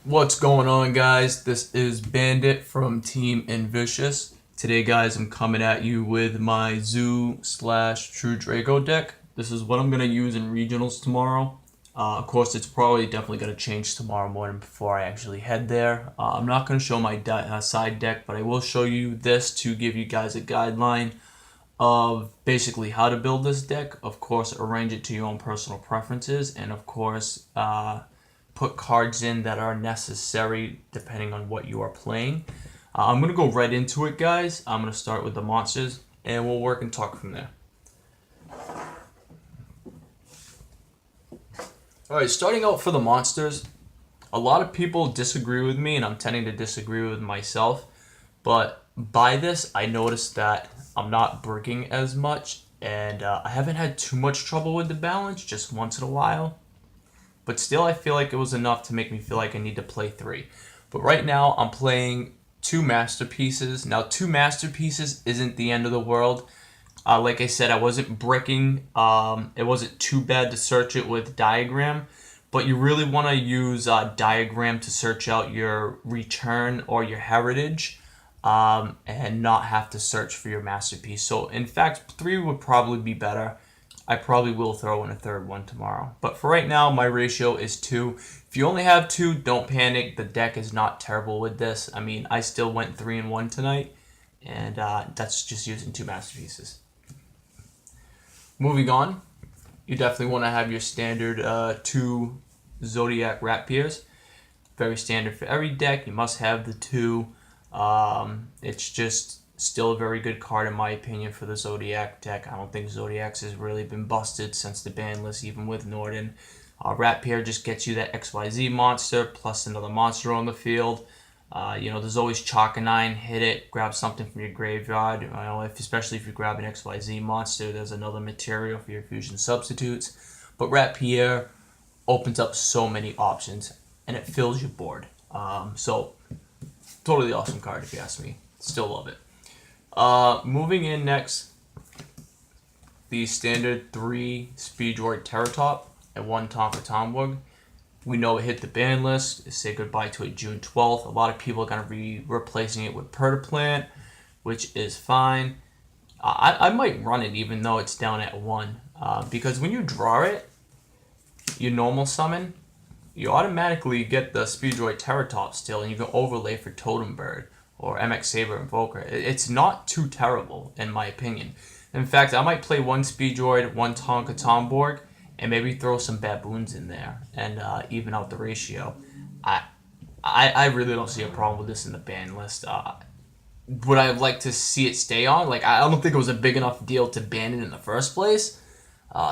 What's going on, guys? This is Bandit from Team Invicious. Today, guys, I'm coming at you with my Zoo slash True Draco deck. This is what I'm going to use in regionals tomorrow. Of course, it's probably definitely going to change tomorrow morning before I actually head there. I'm not going to show my side deck, but I will show you this to give you guys a guideline of basically how to build this deck. Of course, arrange it to your own personal preferences, and of course, put cards in that are necessary depending on what you are playing. I'm going to go right into it, guys. I'm going to start with the monsters, and we'll work and talk from there. Alright, starting out for the monsters, a lot of people disagree with me, and I'm tending to disagree with myself, but by this, I noticed that I'm not bricking as much, and I haven't had too much trouble with the balance, just once in a while. But still, I feel like it was enough to make me feel like I need to play 3. But right now, I'm playing 2 masterpieces. Now, 2 masterpieces isn't the end of the world. Like I said, I wasn't bricking. It wasn't too bad to search it with diagram. But you really want to use diagram to search out your return or your heritage. And not have to search for your masterpiece. So, in fact, 3 would probably be better. I probably will throw in a third one tomorrow. But for right now, my ratio is 2. If you only have 2, don't panic. The deck is not terrible with this. I mean, I still went 3-1 tonight, and that's just using 2 masterpieces. Moving on, you definitely want to have your standard 2 Zodiac Rapiers. Very standard for every deck. You must have the 2. It's just still a very good card in my opinion for the Zodiac deck. I don't think Zodiacs has really been busted since the ban list, even with Norden. Rapier just gets you that XYZ monster plus another monster on the field. There's always Chalk and 9, hit it, grab something from your graveyard. Especially if you grab an XYZ monster, there's another material for your fusion substitutes. But Rapier opens up so many options, and it fills your board. So, totally awesome card if you ask me. Still love it. Moving in next, the standard 3 Speedroid Terratop and 1 Tonka Tomborg. We know it hit the ban list. Say goodbye to it June 12th. A lot of people are going to be replacing it with Pertaplant, which is fine. I might run it even though it's down at 1. Because when you draw it, you normal summon, you automatically get the Speedroid Terratop still, and you can overlay for Totem Bird or MX Saber Invoker. It's not too terrible, in my opinion. In fact, I might play 1 Speedroid, 1 Tonka Tomborg, and maybe throw some Baboons in there and even out the ratio. I really don't see a problem with this in the ban list. Would I like to see it stay on? Like, I don't think it was a big enough deal to ban it in the first place.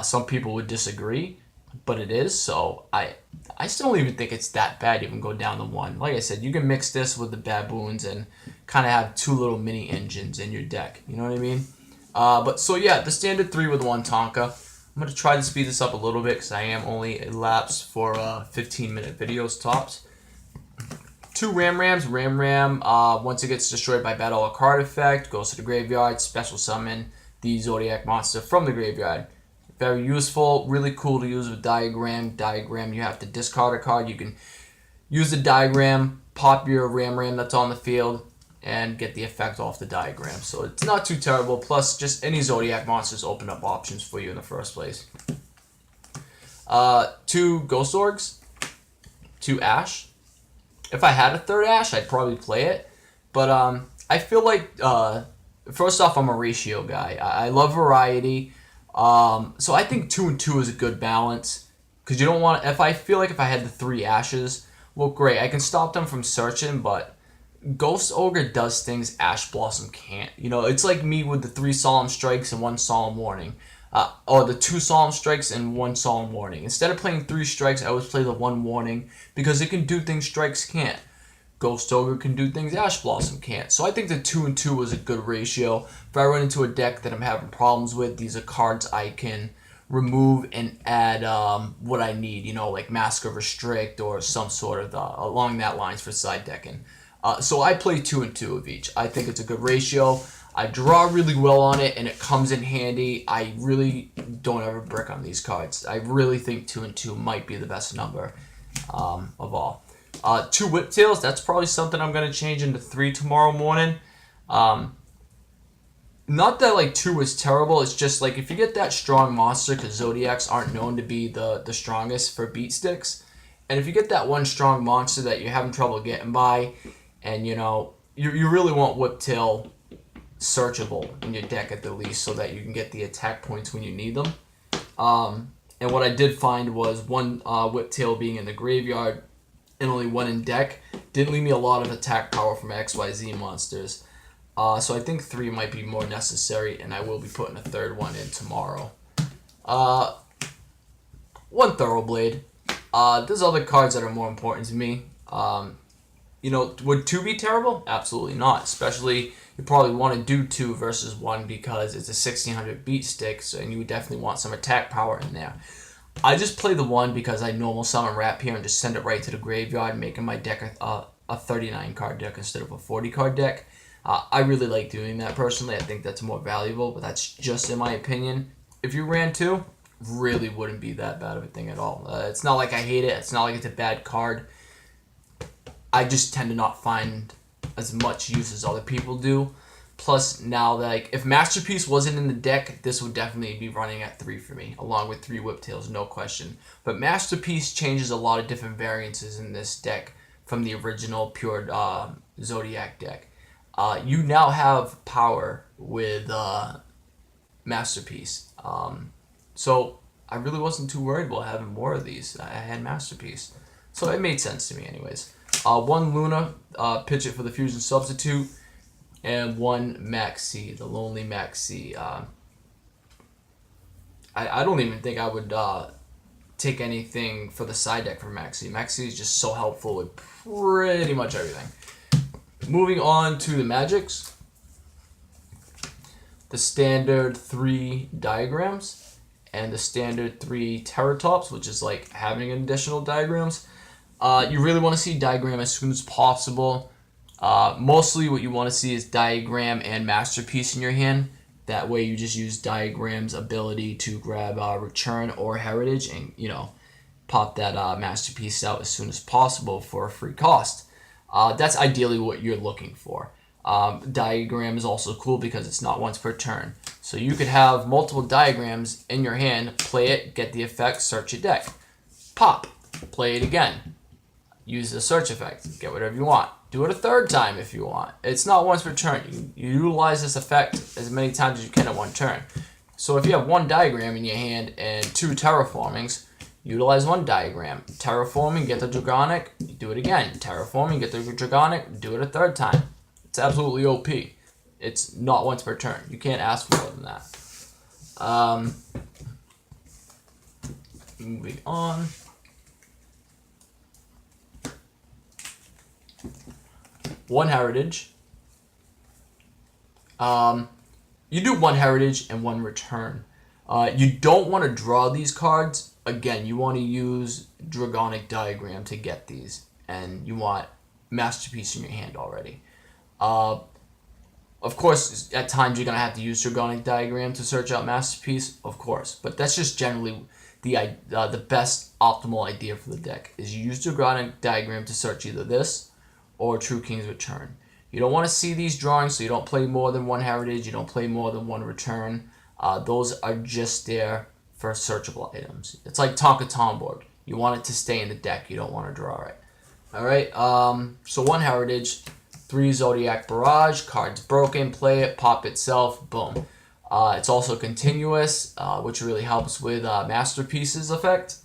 Some people would disagree, but it is, so I still don't even think it's that bad to even go down to 1. Like I said, you can mix this with the Baboons and kind of have 2 little mini engines in your deck. You know what I mean? The standard 3 with 1 Tonka. I'm going to try to speed this up a little bit because I am only elapsed for 15-minute videos tops. 2 Ram-Rams. Ram-Ram, once it gets destroyed by battle or card effect, goes to the graveyard, special summon the Zodiac monster from the graveyard. Very useful, really cool to use with diagram. Diagram, you have to discard a card. You can use the diagram, pop your Ram that's on the field, and get the effect off the diagram. So it's not too terrible. Plus, just any Zodiac monsters open up options for you in the first place. 2 Ghost Orgs, 2 Ash. If I had a 3rd Ash, I'd probably play it. But I feel like, first off, I'm a ratio guy. I love variety. So I think 2 and 2 is a good balance, because you don't want. If I had the 3 Ashes, well, great, I can stop them from searching, but Ghost Ogre does things Ash Blossom can't. It's like me with the 3 Solemn Strikes and 1 Solemn Warning, or the 2 Solemn Strikes and 1 Solemn Warning. Instead of playing 3 Strikes, I always play the 1 Warning because it can do things Strikes can't. Ghost Ogre can do things Ash Blossom can't. So I think the 2 and 2 is a good ratio. If I run into a deck that I'm having problems with, these are cards I can remove and add what I need, like Mask of Restrict or some sort of along that lines for side decking. So I play 2 and 2 of each. I think it's a good ratio. I draw really well on it, and it comes in handy. I really don't ever brick on these cards. I really think 2 and 2 might be the best number of all. 2 Whiptails, that's probably something I'm going to change into 3 tomorrow morning. Not that like 2 is terrible, it's just like if you get that strong monster, because Zodiacs aren't known to be the strongest for beat sticks, and if you get that one strong monster that you're having trouble getting by, and you really want Whiptail searchable in your deck at the least so that you can get the attack points when you need them. And what I did find was 1 Whiptail being in the graveyard and only 1 in deck didn't leave me a lot of attack power from XYZ monsters. So I think 3 might be more necessary, and I will be putting a 3rd one in tomorrow. 1 Thoroughblade. There's other cards that are more important to me. Would 2 be terrible? Absolutely not. Especially, you probably want to do 2 versus 1 because it's a 1600 beat stick, so, and you would definitely want some attack power in there. I just play the 1 because I normal summon Rapier and just send it right to the graveyard, making my deck a 39 card deck instead of a 40 card deck. I really like doing that personally. I think that's more valuable, but that's just in my opinion. If you ran 2, really wouldn't be that bad of a thing at all. It's not like I hate it. It's not like it's a bad card. I just tend to not find as much use as other people do. Plus, now, like, if Masterpiece wasn't in the deck, this would definitely be running at 3 for me, along with 3 Whiptails, no question. But Masterpiece changes a lot of different variances in this deck from the original pure Zodiac deck. You now have power with Masterpiece. So I really wasn't too worried about having more of these. I had Masterpiece. So it made sense to me anyways. 1 Luna, pitch it for the Fusion Substitute, and 1 Maxi, the Lonely Maxi. I don't even think I would take anything for the side deck for Maxi. Maxi is just so helpful with pretty much everything. Moving on to the Magics. The standard 3 Diagrams and the standard 3 Terratops, which is like having additional diagrams. You really want to see Diagram as soon as possible. Mostly what you want to see is Diagram and Masterpiece in your hand. That way you just use Diagram's ability to grab Return or Heritage and, pop that Masterpiece out as soon as possible for a free cost. That's ideally what you're looking for. Diagram is also cool because it's not once per turn. So you could have multiple Diagrams in your hand, play it, get the effect, search your deck. Pop, play it again. Use the search effect, get whatever you want. Do it a 3rd time if you want. It's not once per turn. You utilize this effect as many times as you can at 1 turn. So if you have 1 Diagram in your hand and 2 Terraformings, utilize 1 Diagram. Terraforming, get the Dragonic, do it again. Terraforming, get the Dragonic, do it a 3rd time. It's absolutely OP. It's not once per turn. You can't ask for more than that. Moving on. One Heritage. You do 1 Heritage and 1 Return. You don't want to draw these cards. Again, you want to use Dragonic Diagram to get these. And you want Masterpiece in your hand already. Of course, at times you're going to have to use Dragonic Diagram to search out Masterpiece. Of course. But that's just generally the best optimal idea for the deck. Is you use Dragonic Diagram to search either this or True King's Return. You don't want to see these drawings, so you don't play more than 1 Heritage, you don't play more than 1 Return. Those are just there for searchable items. It's like Tonka Tomborg. You want it to stay in the deck, you don't want to draw it. Alright, so 1 Heritage, 3 Zodiac Barrage, cards broken, play it, pop itself, boom. It's also continuous, which really helps with Masterpiece's effect.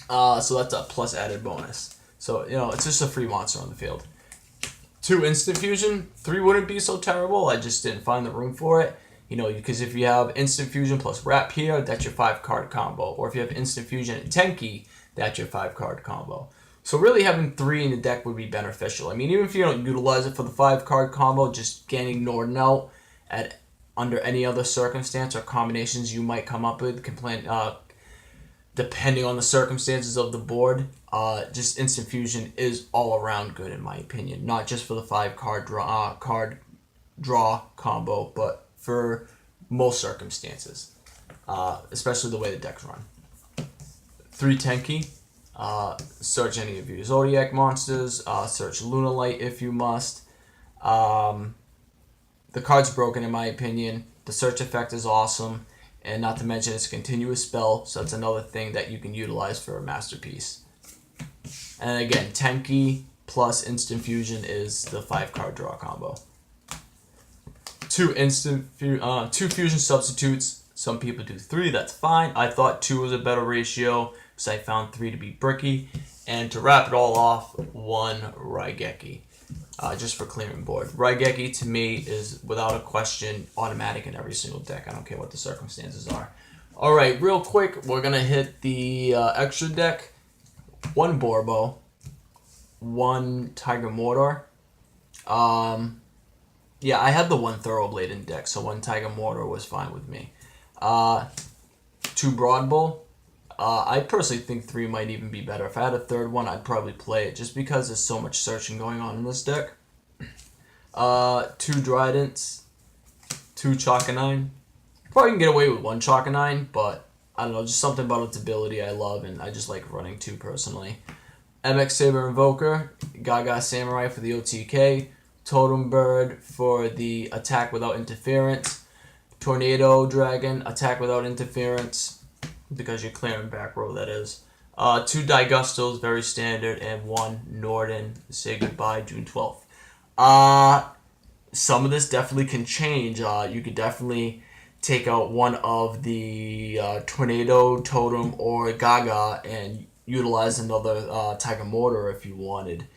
So that's a plus added bonus. So, it's just a free monster on the field. 2 Instant Fusion, 3 wouldn't be so terrible. I just didn't find the room for it. Because if you have Instant Fusion plus Rapier, that's your 5-card combo. Or if you have Instant Fusion and Tenki, that's your 5-card combo. So really having 3 in the deck would be beneficial. I mean, even if you don't utilize it for the 5-card combo, just getting Norden out under any other circumstance or combinations you might come up with, depending on the circumstances of the board, just Instant Fusion is all around good in my opinion. Not just for the 5-card draw combo, but for most circumstances, especially the way the decks run. 3 Tenki. Search any of your Zodiac monsters. Search Lunalight if you must. The card's broken in my opinion. The search effect is awesome. And not to mention it's a continuous spell, so that's another thing that you can utilize for a masterpiece. And again, Tenki plus Instant Fusion is the 5-card draw combo. Two fusion substitutes. Some people do 3, that's fine. I thought 2 was a better ratio because I found 3 to be bricky. And to wrap it all off, 1 Raigeki. Just for clearing board. Raigeki to me is without a question automatic in every single deck. I don't care what the circumstances are. Alright, real quick, we're going to hit the extra deck. 1 Borbo, 1 Tiger Mortar. Yeah, I had the 1 Thoroughblade in deck, so 1 Tiger Mortar was fine with me. 2 Broadbull. I personally think 3 might even be better. If I had a 3rd one, I'd probably play it just because there's so much searching going on in this deck. 2 Dridents, 2 Chakanine. Probably can get away with 1 Chakanine, but I don't know, just something about its ability I love, and I just like running 2 personally. MX Saber Invoker, Gaga Samurai for the OTK, Totem Bird for the attack without interference, Tornado Dragon, attack without interference, because you're clearing back row, that is. 2 Digustos, very standard, and 1 Norden, say goodbye June 12th. Some of this definitely can change. You could definitely take out one of the Tornado, Totem, or Gaga and utilize another Tiger Mortar if you wanted.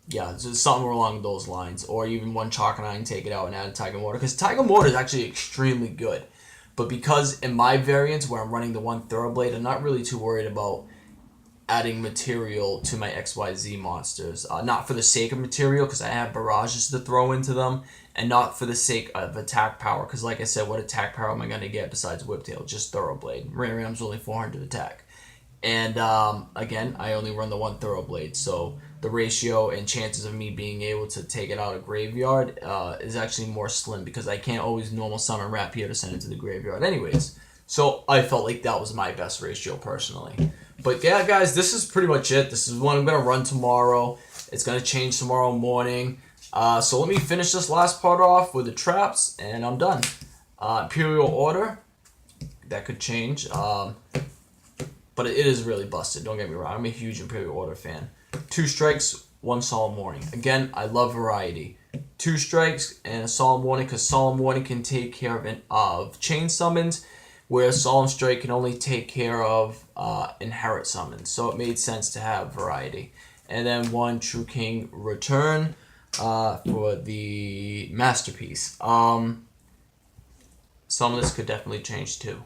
Yeah, just something along those lines. Or even 1 Chakanine, take it out and add a Tiger Mortar. Because Tiger Mortar is actually extremely good. But because in my variants where I'm running the 1 Thoroughblade, I'm not really too worried about adding material to my XYZ monsters. Not for the sake of material, because I have barrages to throw into them. And not for the sake of attack power, because like I said, what attack power am I going to get besides Whiptail? Just Thoroughblade. Ram's only 400 attack. And again, I only run the 1 Thoroughblade, so the ratio and chances of me being able to take it out of graveyard is actually more slim, because I can't always normal summon Rapier to send it to the graveyard anyways. So I felt like that was my best ratio personally. But yeah, guys, this is pretty much it. This is what I'm going to run tomorrow. It's going to change tomorrow morning. So let me finish this last part off with the traps, and I'm done. Imperial Order, that could change. But it is really busted, don't get me wrong. I'm a huge Imperial Order fan. 2 strikes, 1 Solemn Warning. Again, I love variety. 2 strikes and a Solemn Warning, because Solemn Warning can take care of chain summons, whereas Solemn Strike can only take care of inherit summons. So it made sense to have variety. And then 1 True King Return for the Masterpiece. Some of this could definitely change too.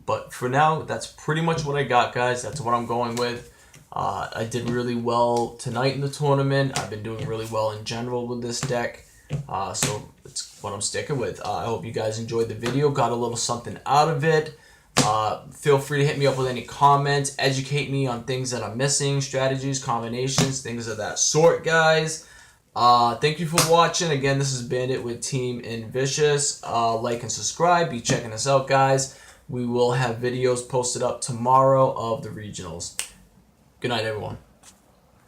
But for now, that's pretty much what I got, guys. That's what I'm going with. I did really well tonight in the tournament. I've been doing really well in general with this deck. So it's what I'm sticking with. I hope you guys enjoyed the video, got a little something out of it. Feel free to hit me up with any comments. Educate me on things that I'm missing, strategies, combinations, things of that sort, guys. Thank you for watching. Again, this is Bandit with Team Invicious. Like and subscribe. Be checking us out, guys. We will have videos posted up tomorrow of the regionals. Good night, everyone.